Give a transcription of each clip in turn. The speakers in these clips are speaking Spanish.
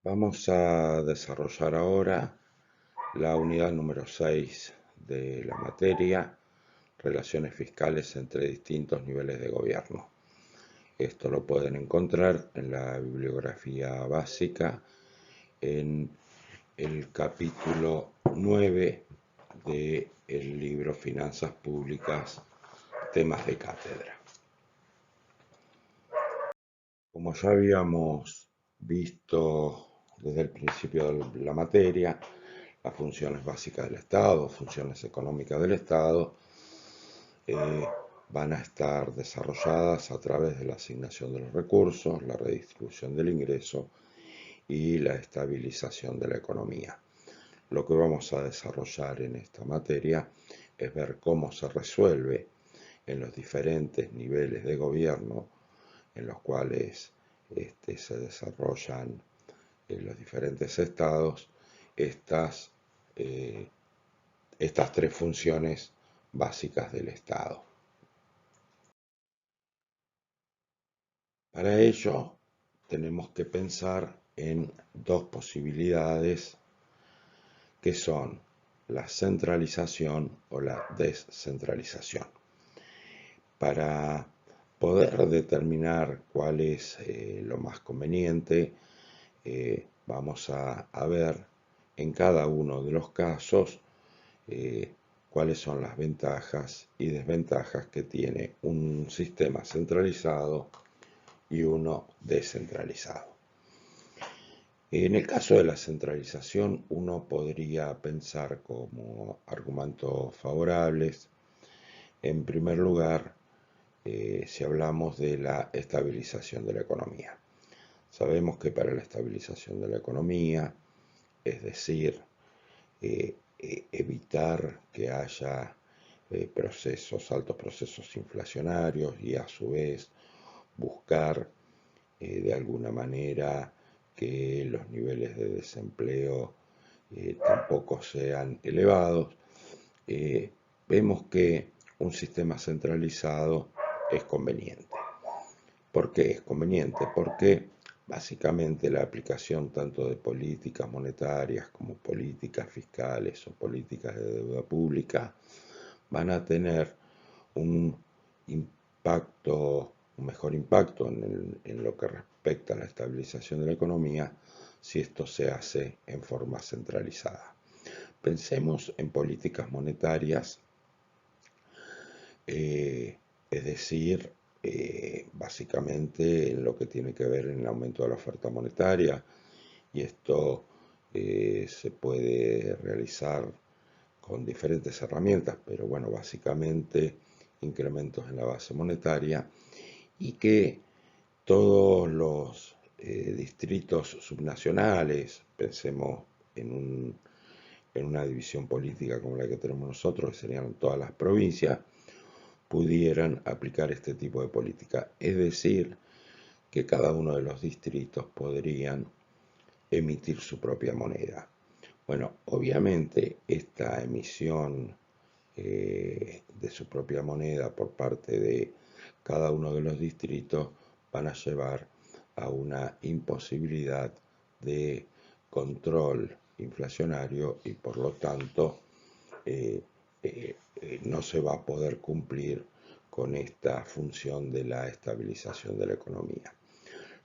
Vamos a desarrollar ahora la unidad número 6 de la materia, relaciones fiscales entre distintos niveles de gobierno. Esto lo pueden encontrar en la bibliografía básica en el capítulo 9 del libro Finanzas Públicas, temas de cátedra. Como ya habíamos visto desde el principio de la materia, las funciones básicas del Estado, funciones económicas del Estado, van a estar desarrolladas a través de la asignación de los recursos, la redistribución del ingreso y la estabilización de la economía. Lo que vamos a desarrollar en esta materia es ver cómo se resuelve en los diferentes niveles de gobierno en los cuales se desarrollan los diferentes estados estas tres funciones básicas del Estado. Para ello tenemos que pensar en dos posibilidades que son la centralización o la descentralización. Para poder determinar cuál es lo más conveniente, vamos a ver en cada uno de los casos cuáles son las ventajas y desventajas que tiene un sistema centralizado y uno descentralizado. En el caso de la centralización, uno podría pensar como argumentos favorables, en primer lugar, si hablamos de la estabilización de la economía. Sabemos que para la estabilización de la economía, es decir, evitar que haya altos procesos inflacionarios y a su vez buscar de alguna manera que los niveles de desempleo tampoco sean elevados, vemos que un sistema centralizado es conveniente. ¿Por qué es conveniente? Porque básicamente la aplicación tanto de políticas monetarias como políticas fiscales o políticas de deuda pública van a tener un mejor impacto en lo que respecta a la estabilización de la economía si esto se hace en forma centralizada. Pensemos en políticas monetarias, es decir, básicamente en lo que tiene que ver en el aumento de la oferta monetaria, y esto se puede realizar con diferentes herramientas, pero bueno, básicamente incrementos en la base monetaria y que todos los distritos subnacionales, pensemos en una división política como la que tenemos nosotros, que serían todas las provincias, pudieran aplicar este tipo de política. Es decir, que cada uno de los distritos podrían emitir su propia moneda. Bueno, obviamente esta emisión de su propia moneda por parte de cada uno de los distritos van a llevar a una imposibilidad de control inflacionario y por lo tanto no se va a poder cumplir con esta función de la estabilización de la economía.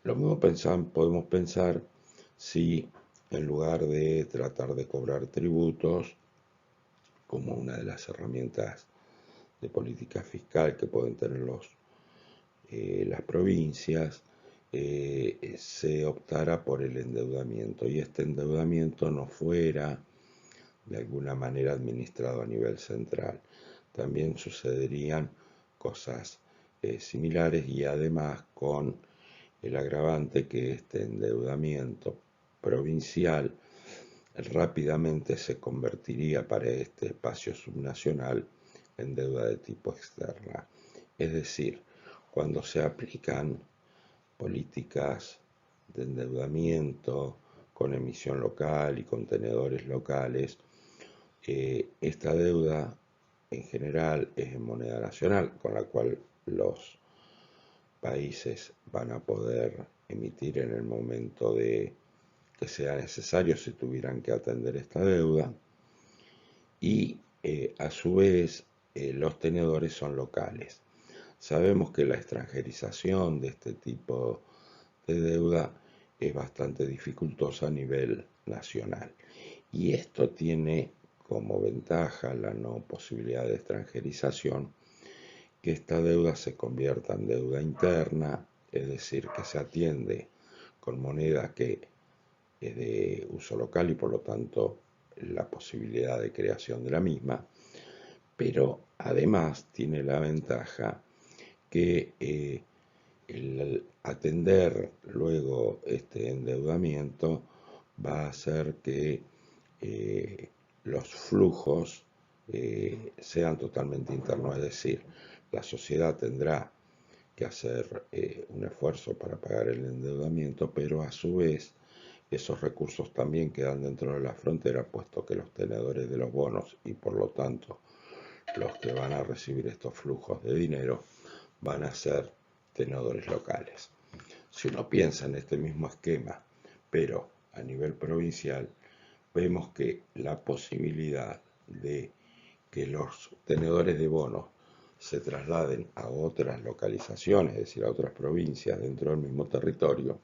Lo mismo podemos pensar si en lugar de tratar de cobrar tributos como una de las herramientas de política fiscal que pueden tener las provincias, se optara por el endeudamiento y este endeudamiento no fuera de alguna manera administrado a nivel central. También sucederían cosas similares y además con el agravante que este endeudamiento provincial rápidamente se convertiría para este espacio subnacional en deuda de tipo externa. Es decir, cuando se aplican políticas de endeudamiento con emisión local y contenedores locales, esta deuda en general es en moneda nacional, con la cual los países van a poder emitir en el momento de que sea necesario si tuvieran que atender esta deuda, y a su vez los tenedores son locales. Sabemos que la extranjerización de este tipo de deuda es bastante dificultosa a nivel nacional. Y esto tiene como ventaja la no posibilidad de extranjerización, que esta deuda se convierta en deuda interna, es decir, que se atiende con moneda que es de uso local y por lo tanto la posibilidad de creación de la misma, pero además tiene la ventaja que el atender luego este endeudamiento va a hacer que los flujos sean totalmente internos, es decir, la sociedad tendrá que hacer un esfuerzo para pagar el endeudamiento, pero a su vez esos recursos también quedan dentro de la frontera, puesto que los tenedores de los bonos y por lo tanto los que van a recibir estos flujos de dinero van a ser tenedores locales. Si uno piensa en este mismo esquema, pero a nivel provincial, vemos que la posibilidad de que los tenedores de bonos se trasladen a otras localizaciones, es decir, a otras provincias dentro del mismo territorio,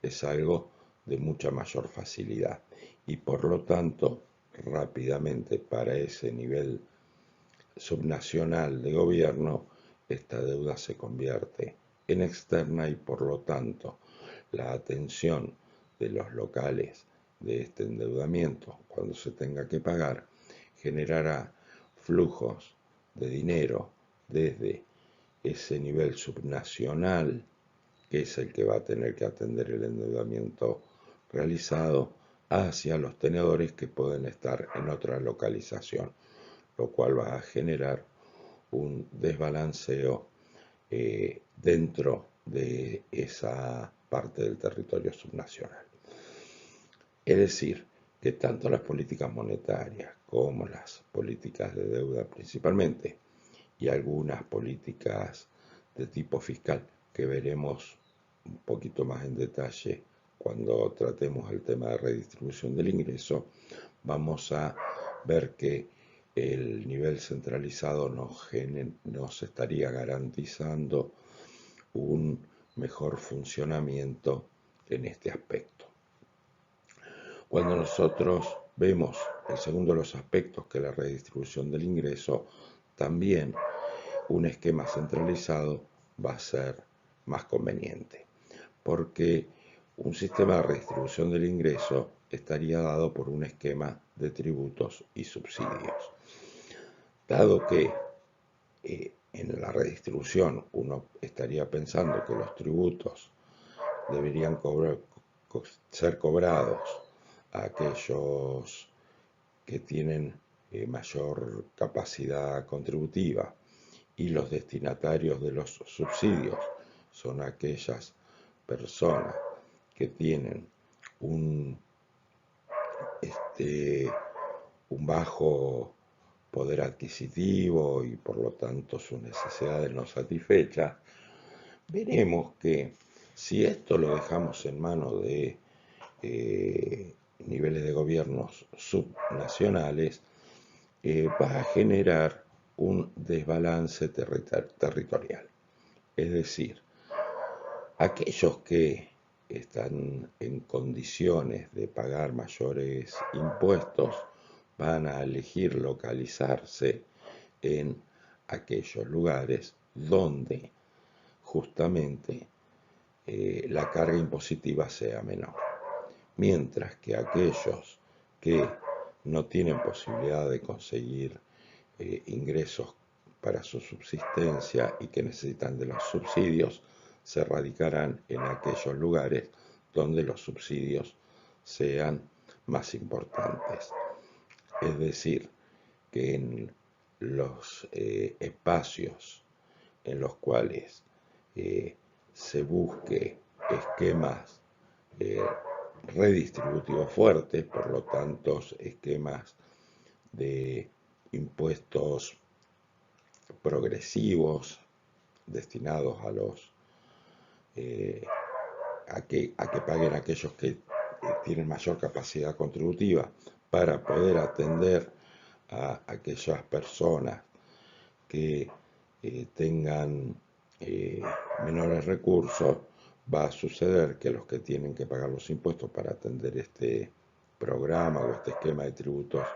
es algo de mucha mayor facilidad y por lo tanto rápidamente para ese nivel subnacional de gobierno esta deuda se convierte en externa y por lo tanto la atención de los locales de este endeudamiento cuando se tenga que pagar generará flujos de dinero desde ese nivel subnacional, que es el que va a tener que atender el endeudamiento realizado, hacia los tenedores que pueden estar en otra localización, lo cual va a generar un desbalanceo dentro de esa parte del territorio subnacional. Es decir, que tanto las políticas monetarias como las políticas de deuda principalmente y algunas políticas de tipo fiscal que veremos un poquito más en detalle cuando tratemos el tema de redistribución del ingreso, vamos a ver que el nivel centralizado nos estaría garantizando un mejor funcionamiento en este aspecto. Cuando nosotros vemos el segundo de los aspectos, que es la redistribución del ingreso, también un esquema centralizado va a ser más conveniente, porque un sistema de redistribución del ingreso estaría dado por un esquema de tributos y subsidios. Dado que en la redistribución uno estaría pensando que los tributos deberían ser cobrados a aquellos que tienen mayor capacidad contributiva y los destinatarios de los subsidios son aquellas personas que tienen un bajo poder adquisitivo y por lo tanto sus necesidades no satisfechas, veremos que si esto lo dejamos en manos de niveles de gobiernos subnacionales, va a generar un desbalance territorial. Es decir, aquellos que están en condiciones de pagar mayores impuestos van a elegir localizarse en aquellos lugares donde justamente la carga impositiva sea menor. Mientras que aquellos que no tienen posibilidad de conseguir ingresos para su subsistencia y que necesitan de los subsidios, se radicarán en aquellos lugares donde los subsidios sean más importantes. Es decir, que en los espacios en los cuales se busque esquemas redistributivos fuertes, por lo tanto esquemas de impuestos progresivos destinados a los a que paguen aquellos que tienen mayor capacidad contributiva para poder atender a aquellas personas que tengan menores recursos, va a suceder que los que tienen que pagar los impuestos para atender este programa o este esquema de tributos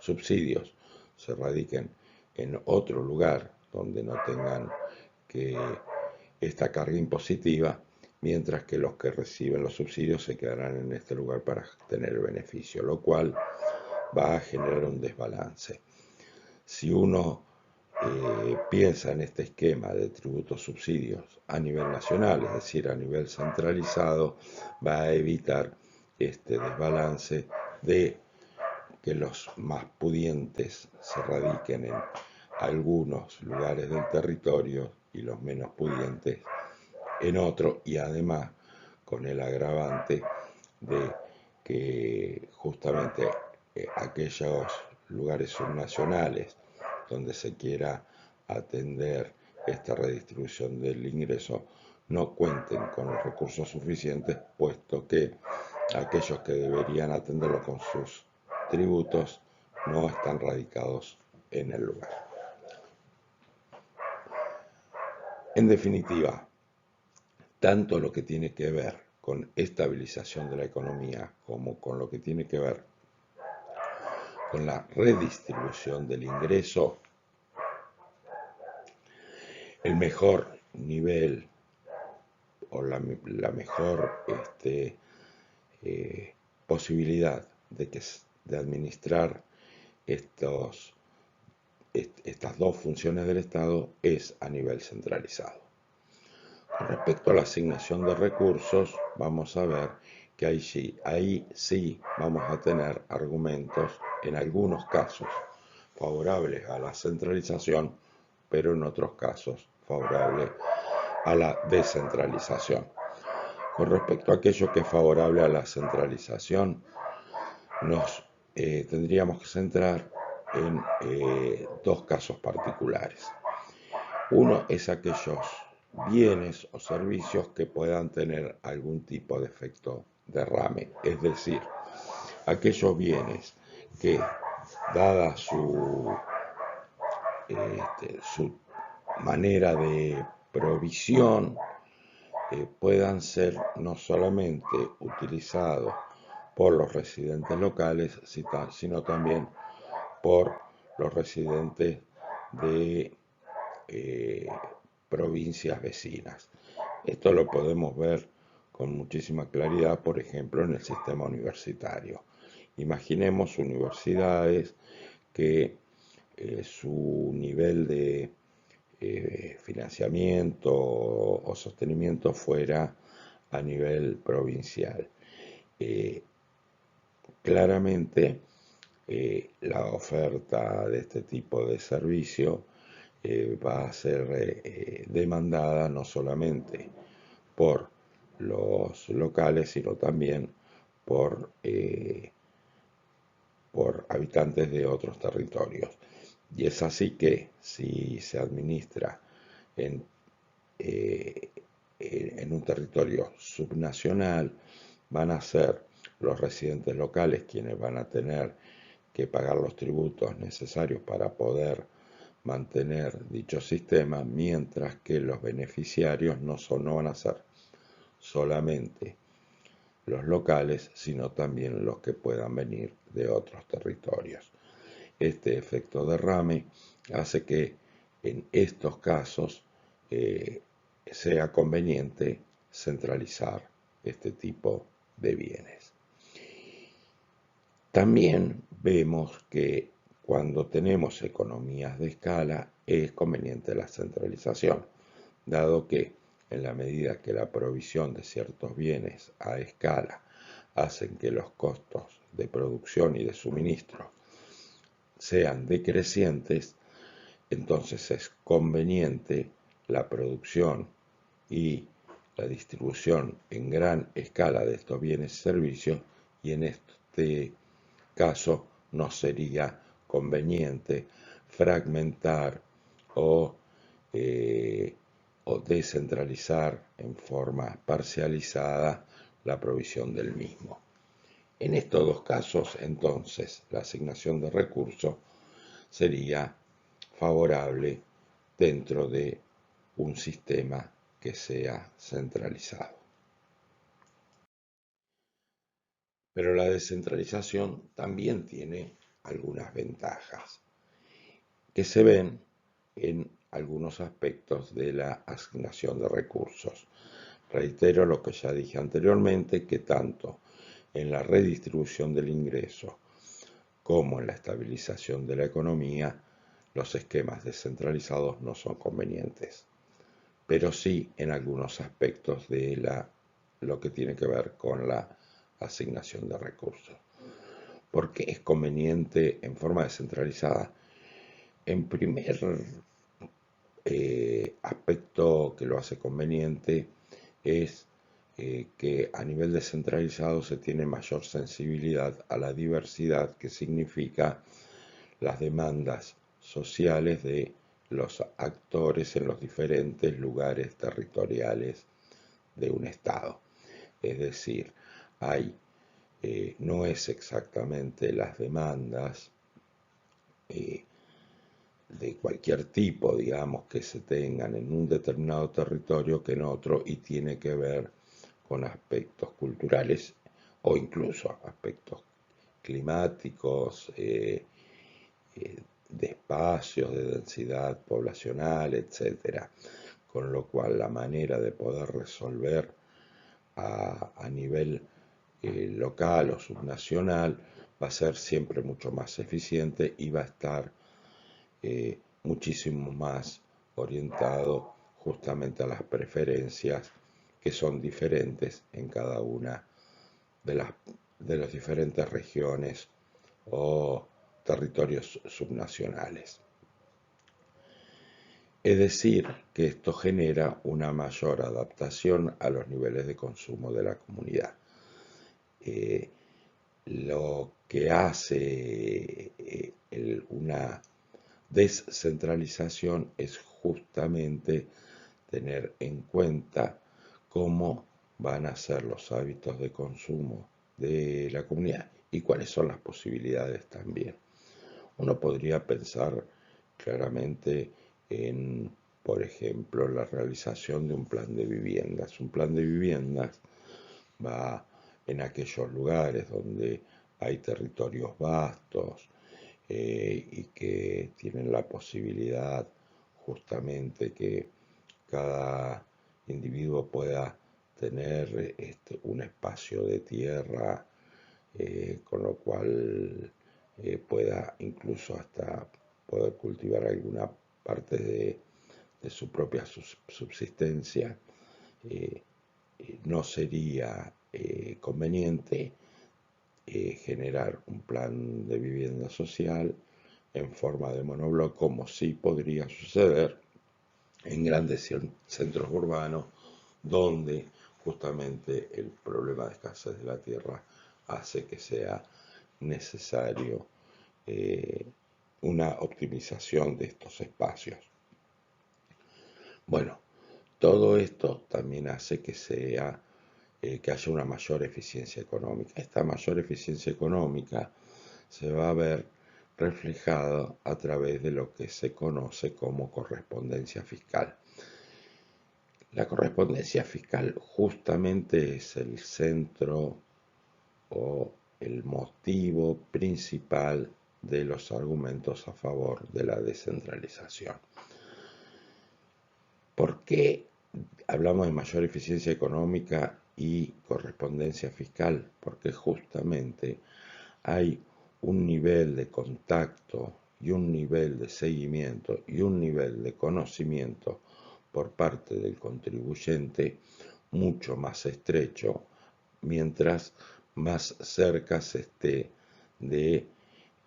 subsidios se radiquen en otro lugar donde no tengan que esta carga impositiva, mientras que los que reciben los subsidios se quedarán en este lugar para tener el beneficio, lo cual va a generar un desbalance. Si uno piensa en este esquema de tributos subsidios a nivel nacional, es decir, a nivel centralizado, va a evitar este desbalance de que los más pudientes se radiquen en algunos lugares del territorio y los menos pudientes en otro, y además con el agravante de que justamente aquellos lugares subnacionales donde se quiera atender esta redistribución del ingreso no cuenten con los recursos suficientes, puesto que aquellos que deberían atenderlo con sus tributos no están radicados en el lugar. En definitiva, tanto lo que tiene que ver con estabilización de la economía como con lo que tiene que ver con la redistribución del ingreso, el mejor nivel o la mejor posibilidad de administrar estas dos funciones del Estado es a nivel centralizado. Con respecto a la asignación de recursos, vamos a ver que ahí sí vamos a tener argumentos, en algunos casos, favorables a la centralización, pero en otros casos favorables a la descentralización. Con respecto a aquello que es favorable a la centralización, nos tendríamos que centrar en dos casos particulares. Uno es aquellos bienes o servicios que puedan tener algún tipo de efecto derrame, es decir, aquellos bienes que, dada su manera de provisión, puedan ser no solamente utilizados por los residentes locales, sino también por los residentes de provincias vecinas. Esto lo podemos ver con muchísima claridad, por ejemplo, en el sistema universitario. Imaginemos universidades que su nivel de financiamiento o sostenimiento fuera a nivel provincial. Claramente, la oferta de este tipo de servicio va a ser demandada no solamente por los locales, sino también por habitantes de otros territorios. Y es así que si se administra en un territorio subnacional, van a ser los residentes locales quienes van a tener que pagar los tributos necesarios para poder mantener dicho sistema, mientras que los beneficiarios no van a ser solamente los locales, sino también los que puedan venir de otros territorios. Este efecto derrame hace que en estos casos sea conveniente centralizar este tipo de bienes. También vemos que cuando tenemos economías de escala es conveniente la centralización, dado que en la medida que la provisión de ciertos bienes a escala hacen que los costos de producción y de suministro sean decrecientes, entonces es conveniente la producción y la distribución en gran escala de estos bienes y servicios, y en este caso no sería conveniente fragmentar o descentralizar en forma parcializada la provisión del mismo. En estos dos casos, entonces, la asignación de recursos sería favorable dentro de un sistema que sea centralizado. Pero la descentralización también tiene algunas ventajas que se ven en algunos aspectos de la asignación de recursos. Reitero lo que ya dije anteriormente, que tanto en la redistribución del ingreso como en la estabilización de la economía, los esquemas descentralizados no son convenientes, pero sí en algunos aspectos de lo que tiene que ver con la asignación de recursos. ¿Por qué es conveniente en forma descentralizada? En primer aspecto que lo hace conveniente es que a nivel descentralizado se tiene mayor sensibilidad a la diversidad que significa las demandas sociales de los actores en los diferentes lugares territoriales de un Estado. Es decir, no es exactamente las demandas de cualquier tipo, digamos, que se tengan en un determinado territorio que en otro y tiene que ver con aspectos culturales o incluso aspectos climáticos, de espacios, de densidad poblacional, etcétera. Con lo cual la manera de poder resolver a nivel local o subnacional va a ser siempre mucho más eficiente y va a estar muchísimo más orientado justamente a las preferencias que son diferentes en cada una de las diferentes regiones o territorios subnacionales. Es decir, que esto genera una mayor adaptación a los niveles de consumo de la comunidad. Lo que hace una descentralización es justamente tener en cuenta cómo van a ser los hábitos de consumo de la comunidad y cuáles son las posibilidades también. Uno podría pensar claramente en, por ejemplo, la realización de un plan de viviendas. Un plan de viviendas va en aquellos lugares donde hay territorios vastos y que tienen la posibilidad justamente que cada individuo pueda tener un espacio de tierra, con lo cual pueda incluso hasta poder cultivar alguna parte de su propia subsistencia. No sería conveniente generar un plan de vivienda social en forma de monobloc, como sí podría suceder en grandes centros urbanos, donde justamente el problema de escasez de la tierra hace que sea necesario una optimización de estos espacios. Bueno, todo esto también hace que haya una mayor eficiencia económica. Esta mayor eficiencia económica se va a ver reflejada a través de lo que se conoce como correspondencia fiscal. La correspondencia fiscal justamente es el centro o el motivo principal de los argumentos a favor de la descentralización. ¿Por qué hablamos de mayor eficiencia económica y correspondencia fiscal? Porque justamente hay un nivel de contacto y un nivel de seguimiento y un nivel de conocimiento por parte del contribuyente mucho más estrecho, mientras más cerca se esté de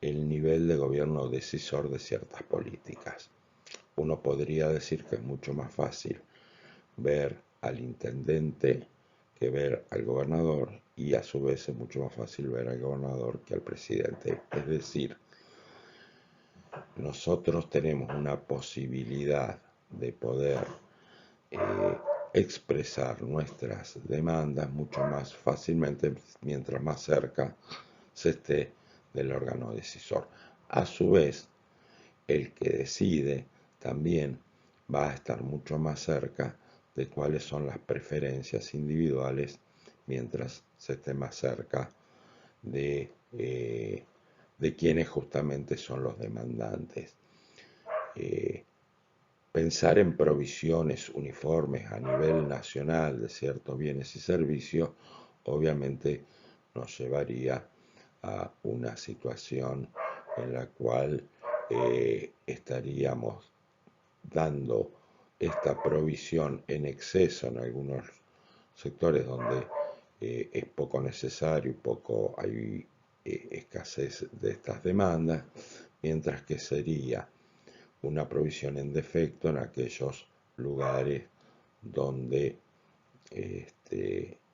el nivel de gobierno decisor de ciertas políticas. Uno podría decir que es mucho más fácil ver al intendente que ver al gobernador, y a su vez es mucho más fácil ver al gobernador que al presidente. Es decir, nosotros tenemos una posibilidad de poder expresar nuestras demandas mucho más fácilmente mientras más cerca se esté del órgano decisor. A su vez, el que decide también va a estar mucho más cerca de cuáles son las preferencias individuales mientras se esté más cerca de quienes justamente son los demandantes. Pensar en provisiones uniformes a nivel nacional de ciertos bienes y servicios obviamente nos llevaría a una situación en la cual estaríamos dando esta provisión en exceso en algunos sectores donde es poco necesario y poco hay escasez de estas demandas, mientras que sería una provisión en defecto en aquellos lugares donde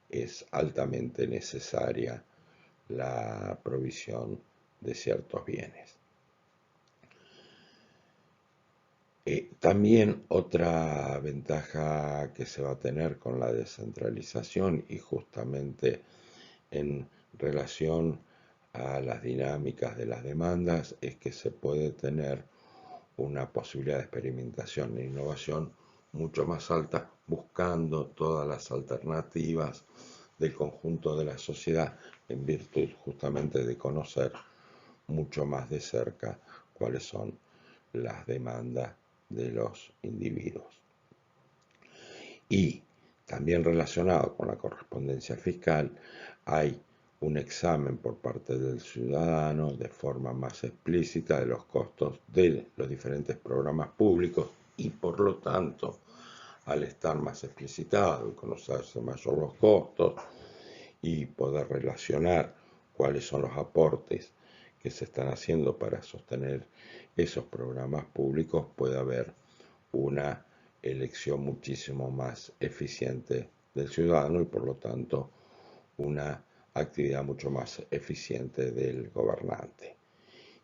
es altamente necesaria la provisión de ciertos bienes. También otra ventaja que se va a tener con la descentralización y justamente en relación a las dinámicas de las demandas es que se puede tener una posibilidad de experimentación e innovación mucho más alta, buscando todas las alternativas del conjunto de la sociedad en virtud justamente de conocer mucho más de cerca cuáles son las demandas de los individuos. Y también relacionado con la correspondencia fiscal, hay un examen por parte del ciudadano de forma más explícita de los costos de los diferentes programas públicos y por lo tanto, al estar más explicitado y conocerse mayor los costos y poder relacionar cuáles son los aportes que se están haciendo para sostener esos programas públicos, puede haber una elección muchísimo más eficiente del ciudadano y por lo tanto una actividad mucho más eficiente del gobernante.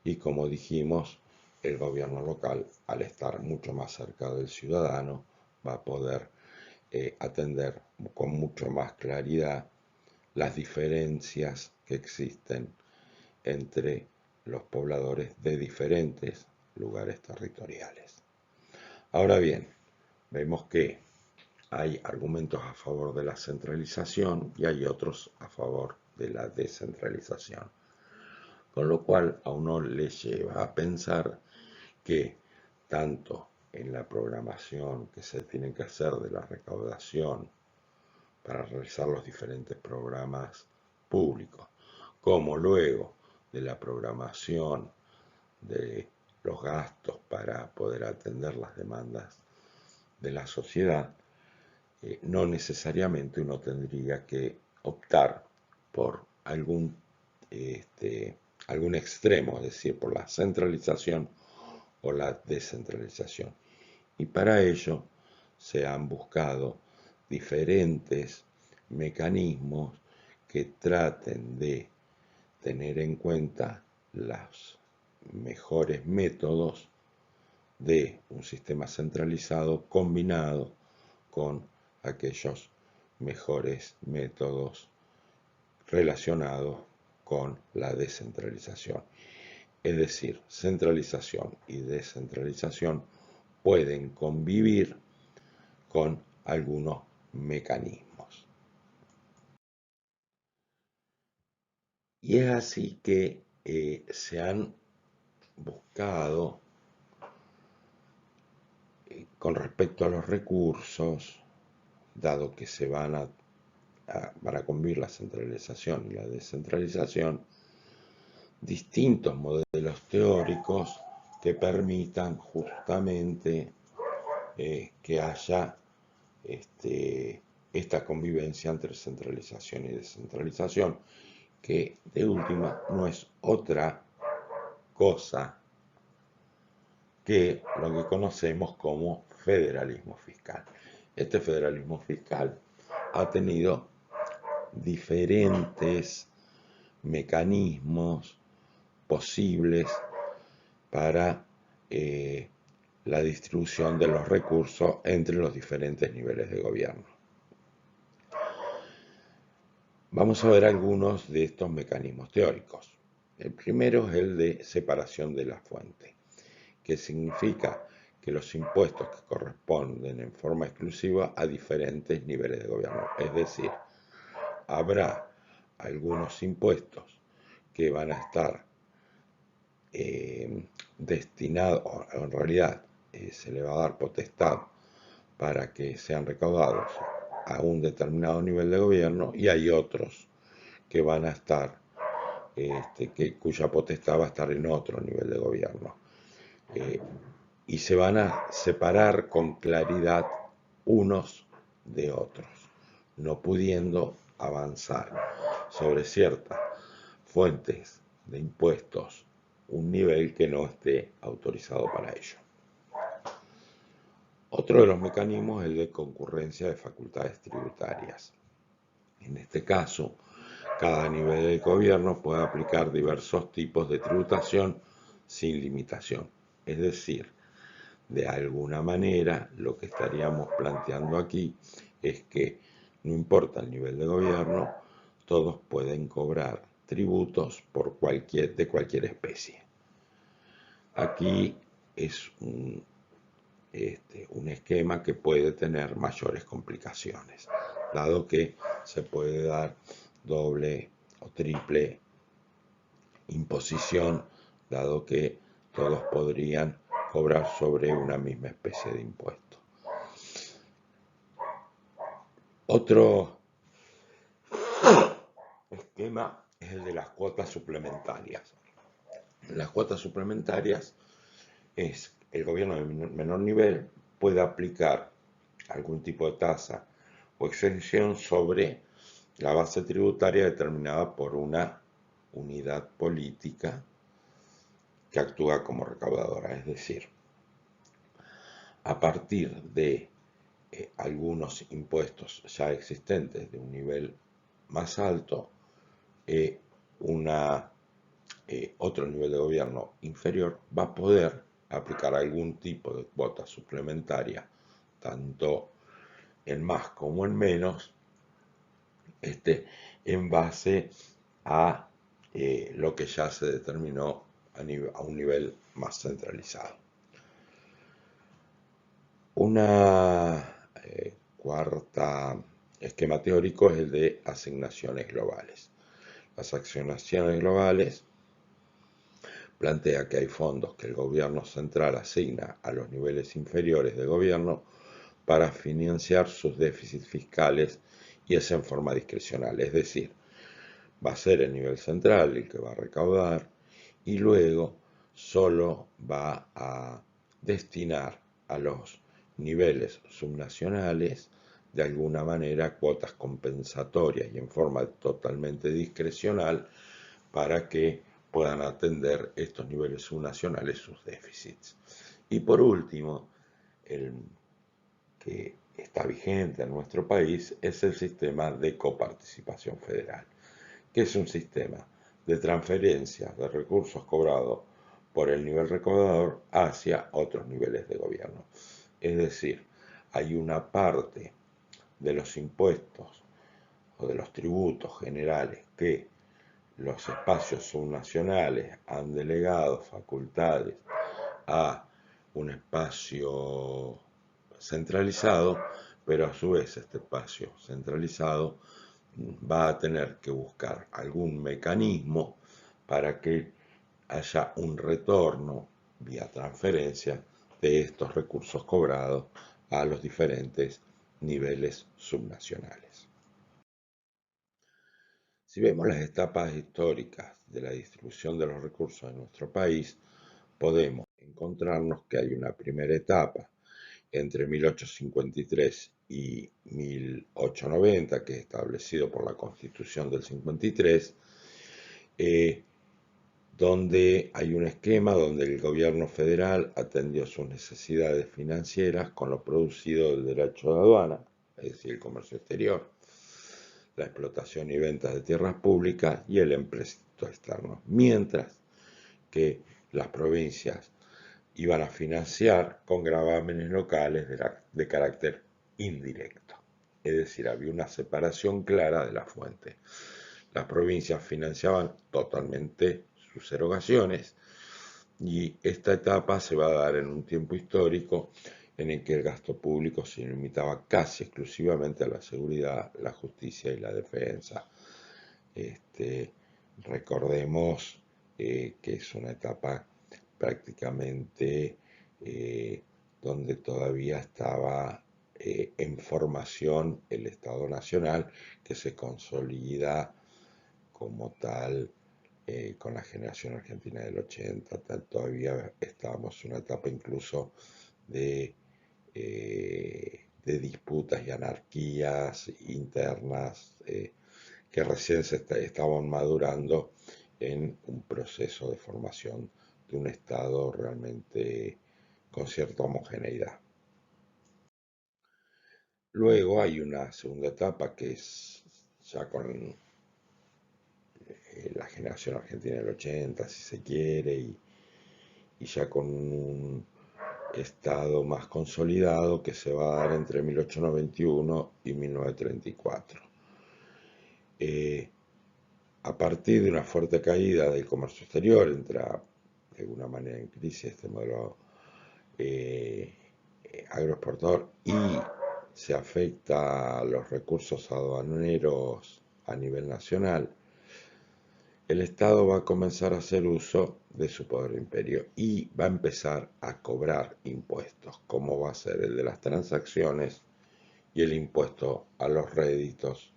Y como dijimos, el gobierno local, al estar mucho más cerca del ciudadano, va a poder atender con mucho más claridad las diferencias que existen entre los pobladores de diferentes lugares territoriales. Ahora bien, vemos que hay argumentos a favor de la centralización y hay otros a favor de la descentralización. Con lo cual a uno le lleva a pensar que tanto en la programación que se tiene que hacer de la recaudación para realizar los diferentes programas públicos, como luego de la programación de los gastos para poder atender las demandas de la sociedad, no necesariamente uno tendría que optar por algún extremo, es decir, por la centralización o la descentralización. Y para ello se han buscado diferentes mecanismos que traten de tener en cuenta los mejores métodos de un sistema centralizado combinado con aquellos mejores métodos relacionados con la descentralización. Es decir, centralización y descentralización pueden convivir con algunos mecanismos. Y es así que se han buscado, con respecto a los recursos, dado que se van a convivir la centralización y la descentralización, distintos modelos teóricos que permitan justamente que haya esta convivencia entre centralización y descentralización, que de última no es otra cosa que lo que conocemos como federalismo fiscal. Este federalismo fiscal ha tenido diferentes mecanismos posibles para la distribución de los recursos entre los diferentes niveles de gobierno. Vamos a ver algunos de estos mecanismos teóricos. El primero es el de separación de la fuente, que significa que los impuestos que corresponden en forma exclusiva a diferentes niveles de gobierno. Es decir, habrá algunos impuestos que van a estar destinados, o en realidad se le va a dar potestad para que sean recaudados a un determinado nivel de gobierno, y hay otros que van a estar, cuya potestad va a estar en otro nivel de gobierno. Y se van a separar con claridad unos de otros, no pudiendo avanzar sobre ciertas fuentes de impuestos un nivel que no esté autorizado para ello. Otro de los mecanismos es el de concurrencia de facultades tributarias. En este caso, cada nivel del gobierno puede aplicar diversos tipos de tributación sin limitación. Es decir, de alguna manera, lo que estaríamos planteando aquí es que no importa el nivel de gobierno, todos pueden cobrar tributos de cualquier especie. Aquí es un esquema que puede tener mayores complicaciones, dado que se puede dar doble o triple imposición, dado que todos podrían cobrar sobre una misma especie de impuesto. Otro esquema es el de las cuotas suplementarias. Las cuotas suplementarias es el gobierno de menor nivel puede aplicar algún tipo de tasa o exención sobre la base tributaria determinada por una unidad política que actúa como recaudadora. Es decir, a partir de algunos impuestos ya existentes de un nivel más alto, otro nivel de gobierno inferior va a poder aplicar algún tipo de cuota suplementaria, tanto en más como en menos, en base a lo que ya se determinó a un nivel más centralizado. Una cuarta esquema teórico es el de asignaciones globales. Las asignaciones globales plantea que hay fondos que el gobierno central asigna a los niveles inferiores de gobierno para financiar sus déficits fiscales, y es en forma discrecional. Es decir, va a ser el nivel central el que va a recaudar y luego solo va a destinar a los niveles subnacionales de alguna manera cuotas compensatorias y en forma totalmente discrecional para que puedan atender estos niveles subnacionales sus déficits. Y por último, el que está vigente en nuestro país es el sistema de coparticipación federal, que es un sistema de transferencia de recursos cobrados por el nivel recaudador hacia otros niveles de gobierno. Es decir, hay una parte de los impuestos o de los tributos generales que los espacios subnacionales han delegado facultades a un espacio centralizado, pero a su vez este espacio centralizado va a tener que buscar algún mecanismo para que haya un retorno vía transferencia de estos recursos cobrados a los diferentes niveles subnacionales. Si vemos las etapas históricas de la distribución de los recursos en nuestro país, podemos encontrarnos que hay una primera etapa entre 1853 y 1890, que es establecido por la Constitución del 53, donde hay un esquema donde el gobierno federal atendió sus necesidades financieras con lo producido del derecho de aduana, es decir, el comercio exterior, la explotación y ventas de tierras públicas y el empréstito externo, mientras que las provincias iban a financiar con gravámenes locales de carácter indirecto. Es decir, había una separación clara de la fuente. Las provincias financiaban totalmente sus erogaciones y esta etapa se va a dar en un tiempo histórico en el que el gasto público se limitaba casi exclusivamente a la seguridad, la justicia y la defensa. Recordemos que es una etapa prácticamente donde todavía estaba en formación el Estado Nacional, que se consolida como tal con la generación argentina del 80. Todavía estábamos en una etapa incluso de disputas y anarquías internas que recién se estaban madurando en un proceso de formación de un Estado realmente con cierta homogeneidad. Luego hay una segunda etapa que es ya con la generación argentina del 80, si se quiere, y ya con un Estado más consolidado que se va a dar entre 1891 y 1934. A partir de una fuerte caída del comercio exterior, entra de alguna manera en crisis este modelo eh, agroexportador y se afecta a los recursos aduaneros a nivel nacional, el Estado va a comenzar a hacer uso de su poder de imperio y va a empezar a cobrar impuestos, como va a ser el de las transacciones y el impuesto a los réditos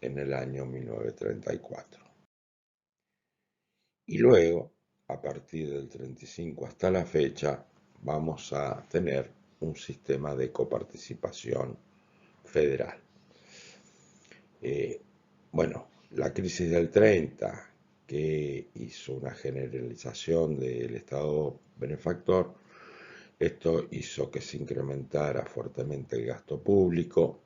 en el año 1934. Y luego, a partir del 35 hasta la fecha, vamos a tener un sistema de coparticipación federal. Bueno, la crisis del 30, que hizo una generalización del Estado benefactor, esto hizo que se incrementara fuertemente el gasto público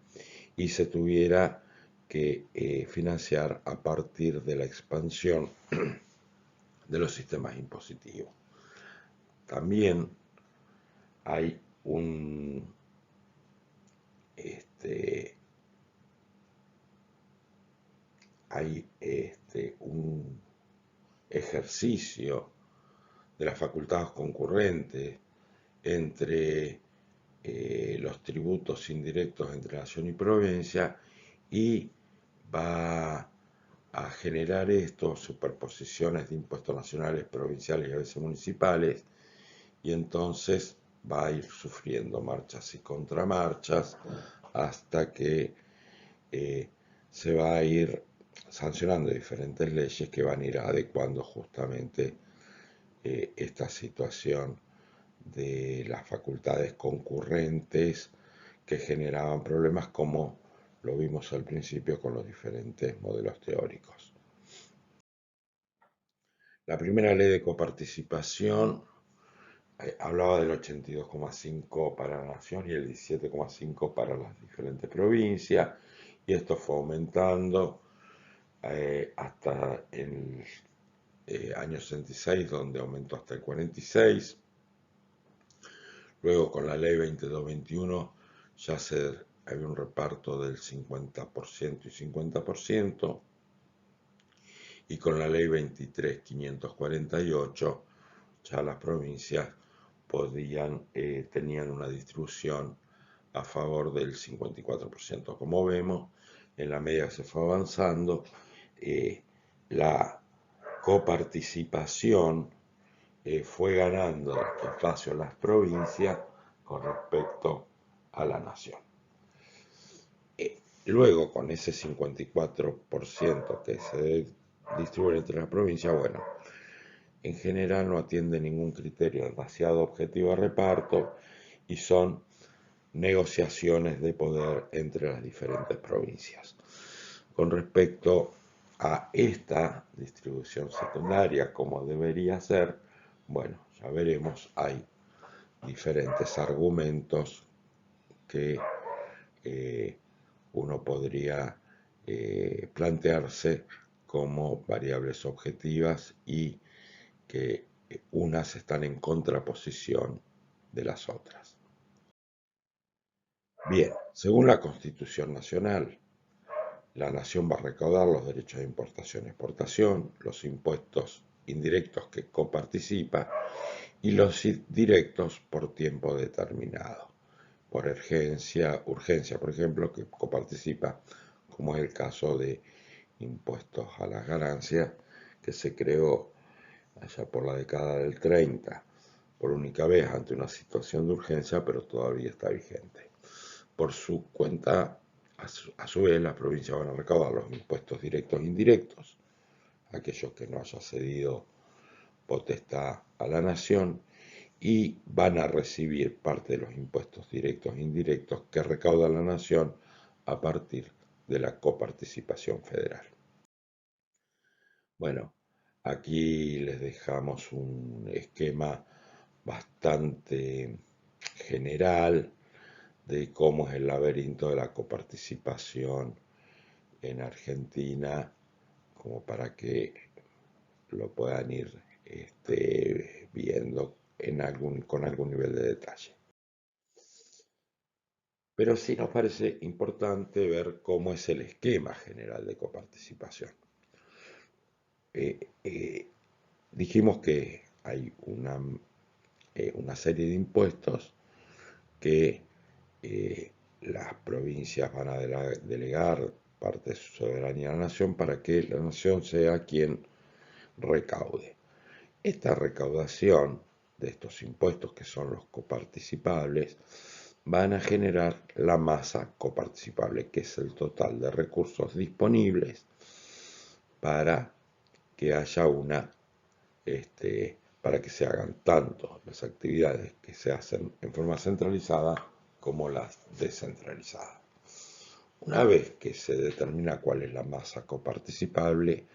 y se tuviera que financiar a partir de la expansión de los sistemas impositivos. También hay un ejercicio de las facultades concurrentes entre los tributos indirectos entre nación y provincia, y va a generar esto superposiciones de impuestos nacionales, provinciales y a veces municipales, y entonces va a ir sufriendo marchas y contramarchas hasta que se va a ir sancionando diferentes leyes que van a ir adecuando justamente esta situación de las facultades concurrentes que generaban problemas, como lo vimos al principio con los diferentes modelos teóricos. La primera ley de coparticipación hablaba del 82,5 para la nación y el 17,5 para las diferentes provincias, y esto fue aumentando hasta el año 66, donde aumentó hasta el 46. Luego con la ley 2221 ya había un reparto del 50% y 50%, y con la ley 23.548 ya las provincias tenían una distribución a favor del 54%. Como vemos, en la medida que se fue avanzando, la coparticipación fue ganando espacio en las provincias con respecto a la nación. Luego, con ese 54% que se distribuye entre las provincias, bueno, en general no atiende ningún criterio demasiado objetivo de reparto y son negociaciones de poder entre las diferentes provincias. Con respecto a esta distribución secundaria, como debería ser, bueno, ya veremos, hay diferentes argumentos que uno podría plantearse como variables objetivas y que unas están en contraposición de las otras. Bien, según la Constitución Nacional, la nación va a recaudar los derechos de importación y exportación, los impuestos indirectos que coparticipa y los directos por tiempo determinado. Por urgencia, por ejemplo, que coparticipa, como es el caso de impuestos a las ganancias, que se creó allá por la década del 30, por única vez ante una situación de urgencia, pero todavía está vigente. Por su cuenta, a su vez, las provincias van a recaudar los impuestos directos e indirectos, aquellos que no haya cedido potestad a la nación, y van a recibir parte de los impuestos directos e indirectos que recauda la nación a partir de la coparticipación federal. Bueno, aquí les dejamos un esquema bastante general de cómo es el laberinto de la coparticipación en Argentina, como para que lo puedan ir viendo con algún nivel de detalle. Pero sí nos parece importante ver cómo es el esquema general de coparticipación. Dijimos que hay una serie de impuestos que las provincias van a delegar parte de su soberanía a la nación para que la nación sea quien recaude. Esta recaudación de estos impuestos, que son los coparticipables, van a generar la masa coparticipable, que es el total de recursos disponibles para que haya para que se hagan tanto las actividades que se hacen en forma centralizada como las descentralizadas. Una vez que se determina cuál es la masa coparticipable,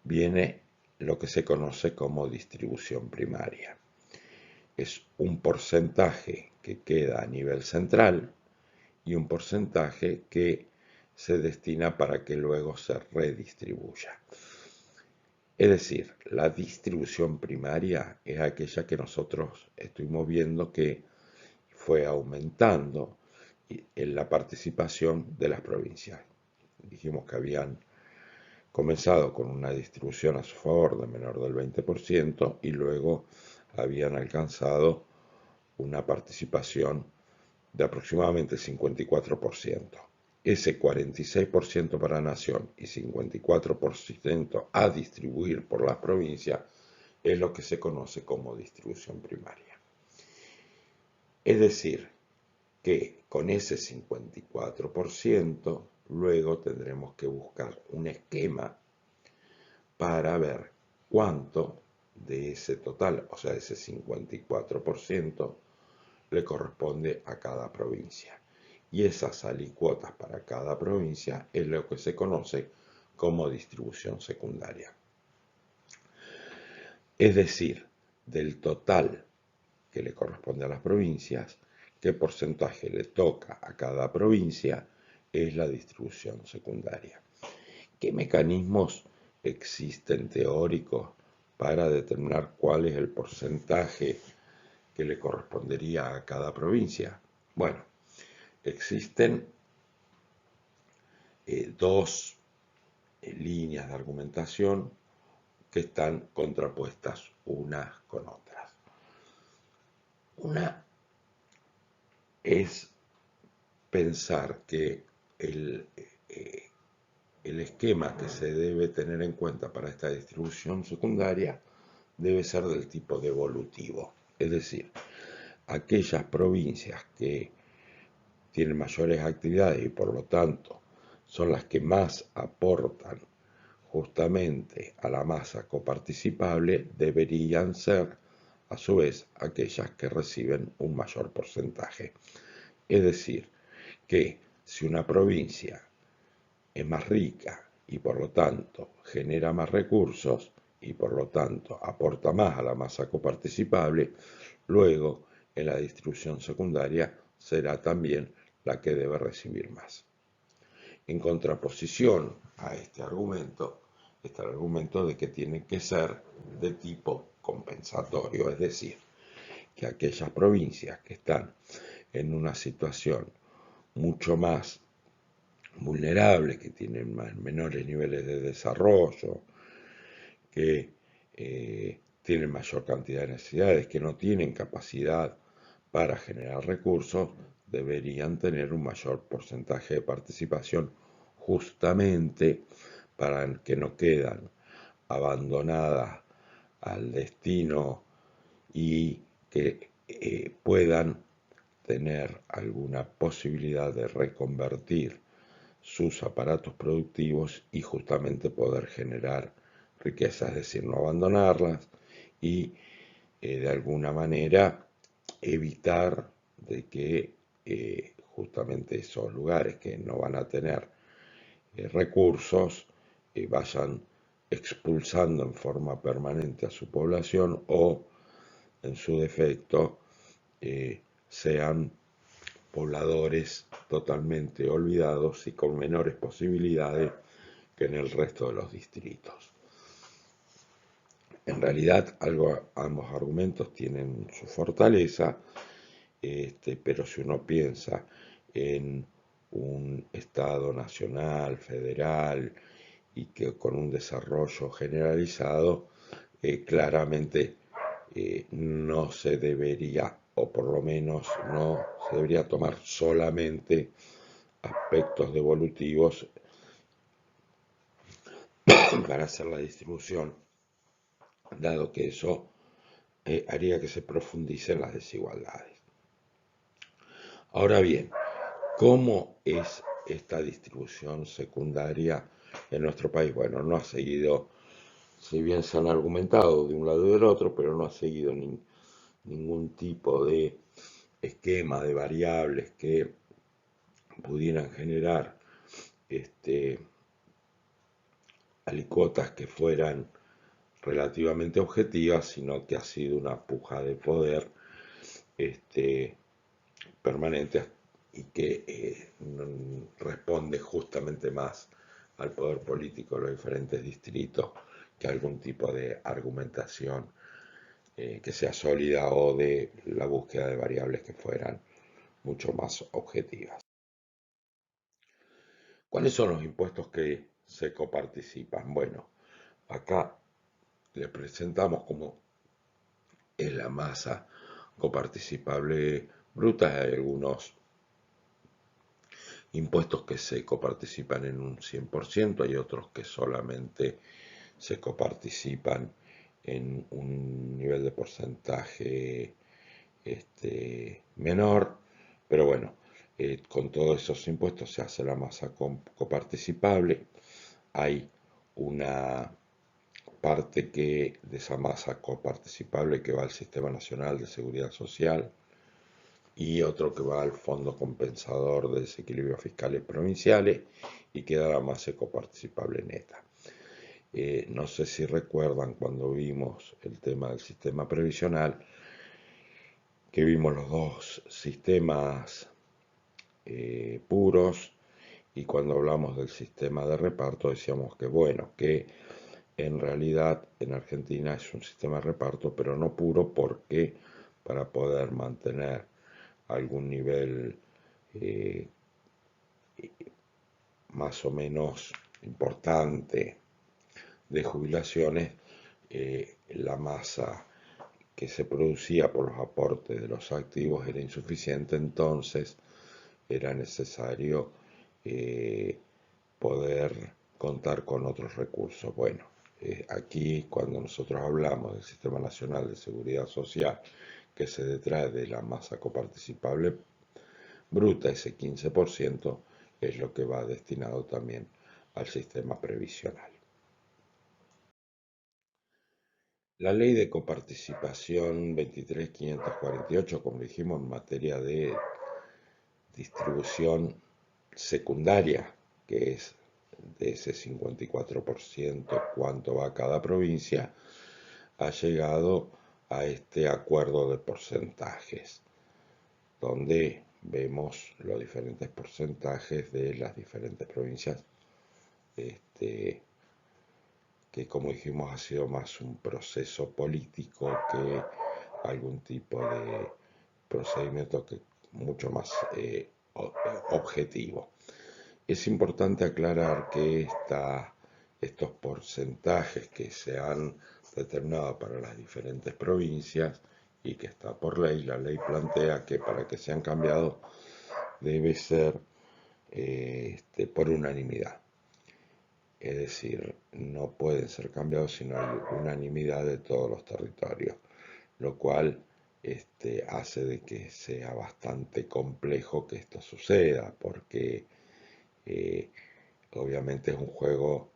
viene lo que se conoce como distribución primaria. Es un porcentaje que queda a nivel central y un porcentaje que se destina para que luego se redistribuya. Es decir, la distribución primaria es aquella que nosotros estuvimos viendo que fue aumentando en la participación de las provincias. Dijimos que habían comenzado con una distribución a su favor de menor del 20% y luego habían alcanzado una participación de aproximadamente el 54%. Ese 46% para la nación y 54% a distribuir por las provincias es lo que se conoce como distribución primaria. Es decir, que con ese 54% luego tendremos que buscar un esquema para ver cuánto de ese total, o sea, ese 54%, le corresponde a cada provincia. Y esas alicuotas para cada provincia es lo que se conoce como distribución secundaria. Es decir, del total que le corresponde a las provincias, qué porcentaje le toca a cada provincia es la distribución secundaria. ¿Qué mecanismos existen teóricos para determinar cuál es el porcentaje que le correspondería a cada provincia? Bueno, existen dos líneas de argumentación que están contrapuestas unas con otras. Una es pensar que el esquema que se debe tener en cuenta para esta distribución secundaria debe ser del tipo devolutivo, es decir, aquellas provincias que tienen mayores actividades y por lo tanto son las que más aportan justamente a la masa coparticipable, deberían ser a su vez aquellas que reciben un mayor porcentaje. Es decir, que si una provincia es más rica y por lo tanto genera más recursos y por lo tanto aporta más a la masa coparticipable, luego en la distribución secundaria será también la que debe recibir más. En contraposición a este argumento está el argumento de que tienen que ser de tipo compensatorio, es decir, que aquellas provincias que están en una situación mucho más vulnerable, que tienen menores niveles de desarrollo, que tienen mayor cantidad de necesidades, que no tienen capacidad para generar recursos, deberían tener un mayor porcentaje de participación justamente para que no quedan abandonadas al destino y que puedan tener alguna posibilidad de reconvertir sus aparatos productivos y justamente poder generar riqueza, es decir, no abandonarlas y de alguna manera evitar de que justamente esos lugares que no van a tener recursos vayan expulsando en forma permanente a su población o en su defecto sean pobladores totalmente olvidados y con menores posibilidades que en el resto de los distritos. En realidad, ambos argumentos tienen su fortaleza, pero si uno piensa en un Estado nacional, federal y que con un desarrollo generalizado, claramente no se debería, o por lo menos no se debería tomar solamente aspectos devolutivos para hacer la distribución, dado que eso haría que se profundicen las desigualdades. Ahora bien, ¿cómo es esta distribución secundaria en nuestro país? Bueno, no ha seguido, si bien se han argumentado de un lado y del otro, pero no ha seguido ningún tipo de esquema de variables que pudieran generar alicuotas que fueran relativamente objetivas, sino que ha sido una puja de poder permanente y que responde justamente más al poder político de los diferentes distritos que algún tipo de argumentación que sea sólida o de la búsqueda de variables que fueran mucho más objetivas. ¿Cuáles son los impuestos que se coparticipan? Bueno, acá le presentamos como es la masa coparticipable bruta. Hay algunos impuestos que se coparticipan en un 100%, hay otros que solamente se coparticipan en un nivel de porcentaje menor, pero bueno, con todos esos impuestos se hace la masa coparticipable. Hay una parte de esa masa coparticipable que va al Sistema Nacional de Seguridad Social y otro que va al Fondo Compensador de Desequilibrios Fiscales Provinciales y queda la masa coparticipable neta. No sé si recuerdan cuando vimos el tema del sistema previsional, que vimos los dos sistemas puros, y cuando hablamos del sistema de reparto decíamos que bueno, que en realidad en Argentina es un sistema de reparto, pero no puro, porque para poder mantener algún nivel eh, más o menos importante de jubilaciones, la masa que se producía por los aportes de los activos era insuficiente, entonces era necesario poder contar con otros recursos. Bueno, aquí cuando nosotros hablamos del Sistema Nacional de Seguridad Social, que se detrae de la masa coparticipable bruta, ese 15%, es lo que va destinado también al sistema previsional. La ley de coparticipación 23.548, como dijimos, en materia de distribución secundaria, que es de ese 54% cuánto va a cada provincia, ha llegado a este acuerdo de porcentajes, donde vemos los diferentes porcentajes de las diferentes provincias que como dijimos ha sido más un proceso político que algún tipo de procedimiento que mucho más objetivo. Es importante aclarar que estos porcentajes que se han determinado para las diferentes provincias y que está por ley, la ley plantea que para que sean cambiados debe ser por unanimidad. Es decir, no pueden ser cambiados si no hay unanimidad de todos los territorios, lo cual hace de que sea bastante complejo que esto suceda, porque eh, obviamente es un juego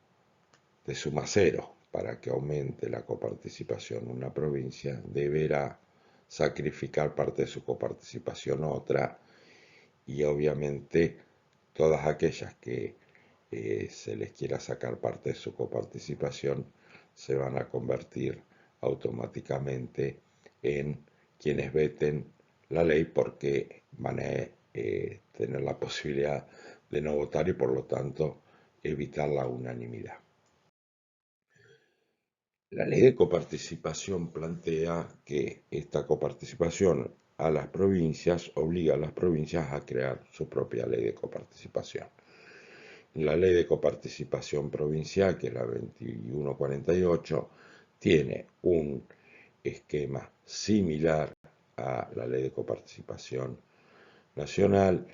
de suma cero. Para que aumente la coparticipación una provincia, deberá sacrificar parte de su coparticipación a otra, y obviamente todas aquellas que se les quiera sacar parte de su coparticipación se van a convertir automáticamente en quienes veten la ley, porque van a tener la posibilidad de no votar y por lo tanto evitar la unanimidad. La ley de coparticipación plantea que esta coparticipación a las provincias obliga a las provincias a crear su propia ley de coparticipación. La ley de coparticipación provincial, que es la 2148, tiene un esquema similar a la ley de coparticipación nacional,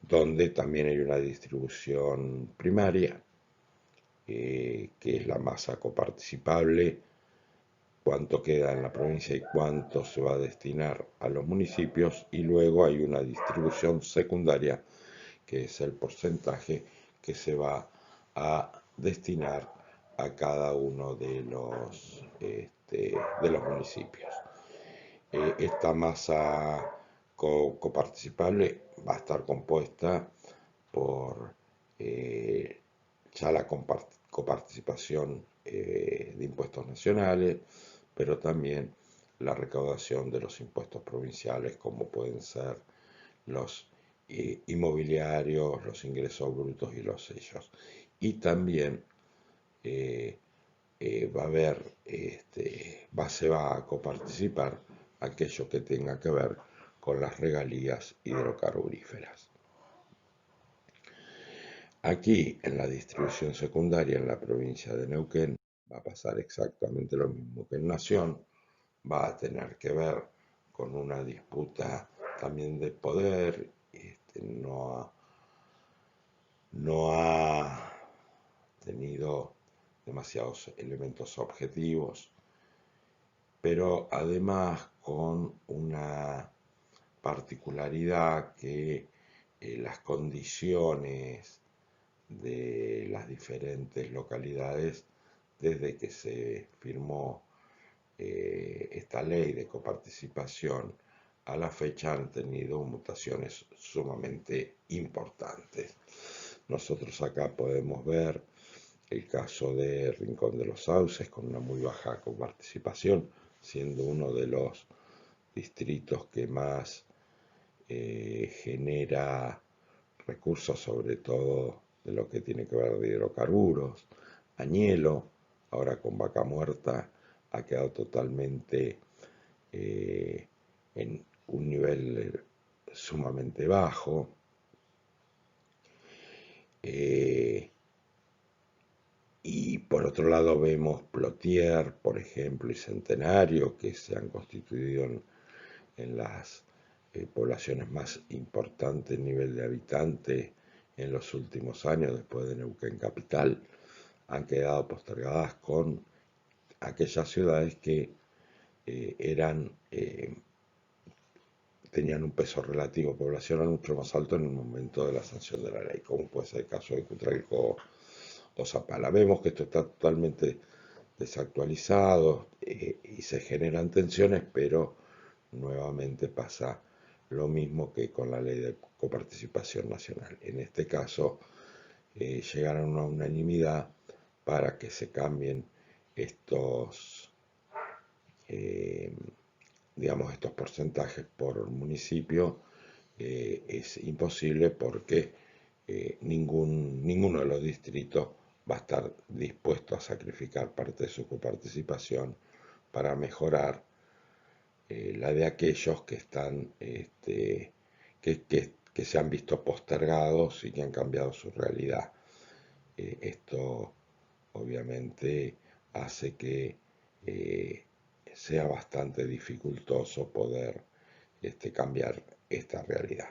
donde también hay una distribución primaria, que es la masa coparticipable, cuánto queda en la provincia y cuánto se va a destinar a los municipios, y luego hay una distribución secundaria, que es el porcentaje que se va a destinar a cada uno de los municipios. Esta masa coparticipable va a estar compuesta por ya la coparticipación de impuestos nacionales, pero también la recaudación de los impuestos provinciales, como pueden ser los inmobiliarios, los ingresos brutos y los sellos. Y también va a haber, se va a coparticipar aquello que tenga que ver con las regalías hidrocarburíferas. Aquí, en la distribución secundaria en la provincia de Neuquén, va a pasar exactamente lo mismo que en Nación. Va a tener que ver con una disputa también de poder. No ha tenido demasiados elementos objetivos, pero además con una particularidad que las condiciones de las diferentes localidades, desde que se firmó esta ley de coparticipación a la fecha, han tenido mutaciones sumamente importantes. Nosotros acá podemos ver el caso de Rincón de los Sauces, con una muy baja coparticipación, siendo uno de los distritos que más genera recursos, sobre todo de lo que tiene que ver de hidrocarburos. Añelo, ahora con Vaca Muerta, ha quedado totalmente en un nivel sumamente bajo. Y por otro lado vemos Plotier, por ejemplo, y Centenario, que se han constituido en las poblaciones más importantes en nivel de habitante en los últimos años, después de Neuquén Capital. Han quedado postergadas con aquellas ciudades que tenían un peso relativo poblacional mucho más alto en el momento de la sanción de la ley, como puede ser el caso de Cutralcó o Zapala. Vemos que esto está totalmente desactualizado y se generan tensiones, pero nuevamente pasa lo mismo que con la ley de coparticipación nacional. En este caso, llegaron a una unanimidad para que se cambien estos, eh, estos porcentajes por municipio. Es imposible porque ninguno de los distritos va a estar dispuesto a sacrificar parte de su coparticipación para mejorar la de aquellos que están, que se han visto postergados y que han cambiado su realidad. Esto obviamente hace que eh, sea bastante dificultoso poder cambiar esta realidad.